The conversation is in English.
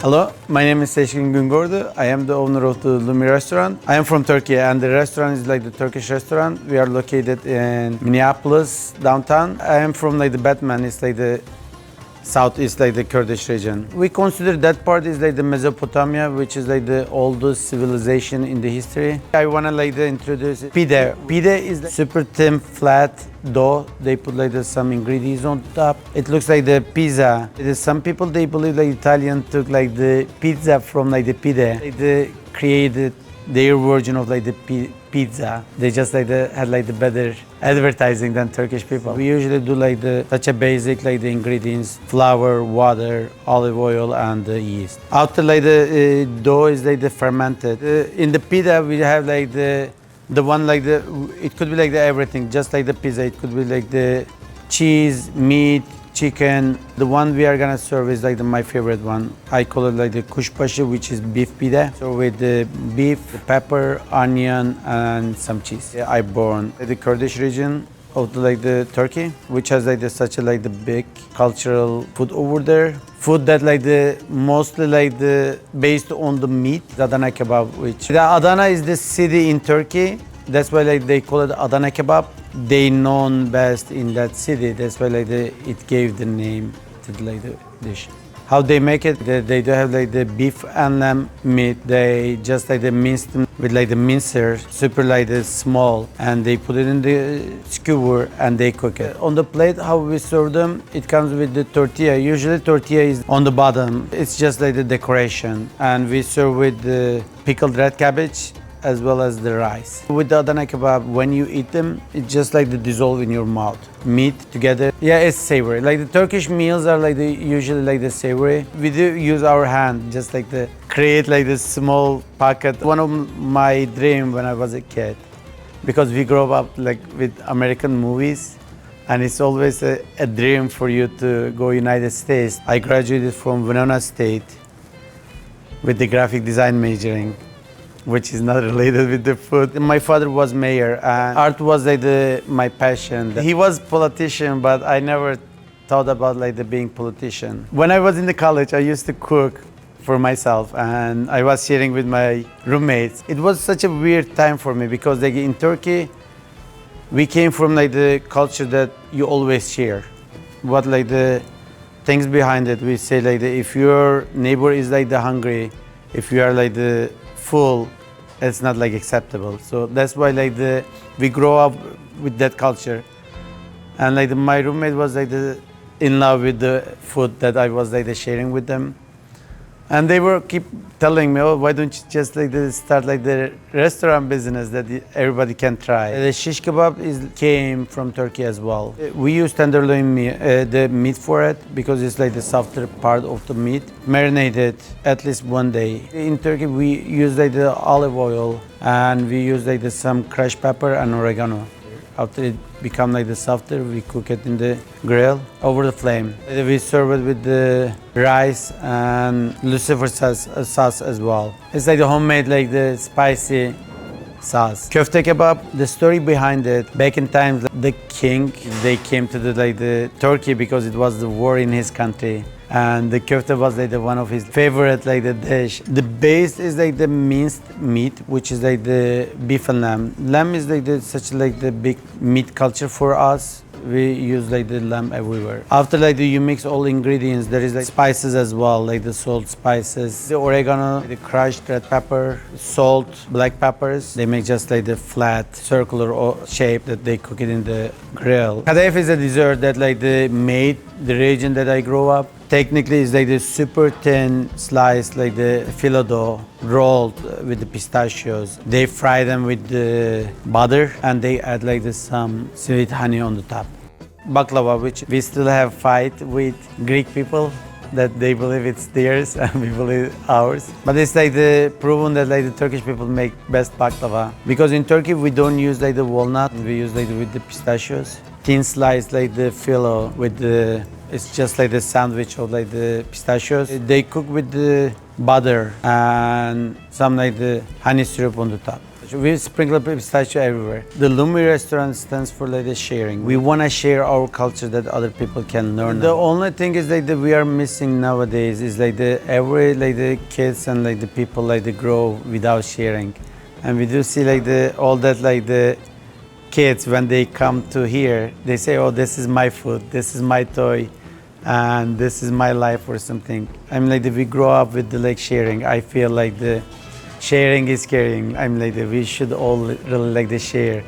Hello, my name is Seçkin Güngordu. I am the owner of the Lumi restaurant. I am from Turkey and the restaurant is like the Turkish restaurant. We are located in Minneapolis, downtown. I am from like the Batman, it's like the southeast, like the Kurdish region. We consider that part is like the Mesopotamia, which is like the oldest civilization in the history. I wanna like to introduce pide. Pide is like super thin, flat dough. They put like some ingredients on top. It looks like the pizza. Some people they believe like Italian took like the pizza from like the pide. They created their version of like the pizza. They just like had like the better advertising than Turkish people. We usually do like such a basic like the ingredients: flour, water, olive oil, and yeast. After like the dough is like the fermented. In the pizza we have like the one like it could be like the everything, just like the pizza. It could be like the cheese, meat, chicken. The one we are gonna serve is like my favorite one. I call it like the kuşbaşı, which is beef pide. So with the beef, the pepper, onion, and some cheese. Yeah, I born in the Kurdish region of the Turkey, which has like such a like the big cultural food over there. Food that like mostly like based on the meat, the Adana kebab, which the Adana is the city in Turkey. That's why like they call it Adana kebab. They known best in that city. That's why like it gave the name to like the dish. How they make it? They do have like the beef and lamb meat. They just like the minced with like the mincer, super like the small, and they put it in the skwer and they cook it. On the plate, how we serve them, it comes with the tortilla. Usually tortilla is on the bottom. It's just like the decoration, and we serve with the pickled red cabbage as well as the rice. With the Adana kebab, when you eat them, it's just like the dissolve in your mouth. Meat together, yeah, it's savory. Like the Turkish meals are like usually like the savory. We do use our hand, just like create like this small pocket. One of my dream when I was a kid, because we grew up like with American movies, and it's always a dream for you to go United States. I graduated from Winona State with the graphic design majoring, which is not related with the food. My father was mayor, and art was like my passion. He was politician, but I never thought about like being politician. When I was in the college, I used to cook for myself, and I was sharing with my roommates. It was such a weird time for me because like in Turkey, we came from like the culture that you always share. What like the things behind it? We say like if your neighbor is like hungry, if you are like full, it's not like acceptable. So that's why like we grow up with that culture, and like my roommate was like in love with the food that I was like sharing with them, and they were keep telling me, oh, why don't you just like start like the restaurant business that everybody can try. The shish kebab came from Turkey as well. We use tenderloin the meat for it because it's like the softer part of the meat. Marinated at least one day. In Turkey we use like the olive oil, and we use like some crushed pepper and oregano. After it become like the softer, we cook it in the grill over the flame. We serve it with the rice and lucifer sauce as well. It's like the homemade like the spicy sauce. Köfte kebab, the story behind it, back in times the king, they came to the Turkey because it was the war in his country. And the köfte was like one of his favorite like the dish. The base is like the minced meat, which is like the beef and lamb. Lamb is like such like the big meat culture for us. We use like the lamb everywhere. After like you mix all ingredients, there is like spices as well, like the salt, spices, the oregano, the crushed red pepper, salt, black peppers. They make just like the flat circular shape that they cook it in the grill. Kadayıf is a dessert that like made the region that I grew up. Technically, it's like the super thin slice, like the phyllo dough, rolled with the pistachios. They fry them with the butter, and they add like some sweet honey on the top. Baklava, which we still have fight with Greek people, that they believe it's theirs and we believe ours. But it's like proven that like the Turkish people make best baklava. Because in Turkey we don't use like the walnut, we use like with the pistachios. Thin slice like the phyllo with it's just like the sandwich of like the pistachios. They cook with the butter and some like the honey syrup on the top. We sprinkle pistachio everywhere. The Lumi restaurant stands for like the sharing. We want to share our culture that other people can learn. The only thing is like that we are missing nowadays is like every like the kids and like the people like they grow without sharing, and we do see like all that like the kids when they come to here they say, oh, this is my food, this is my toy, and this is my life or something. I'm like we grow up with the like sharing. I feel like the sharing is caring. I'm like we should all really like the share.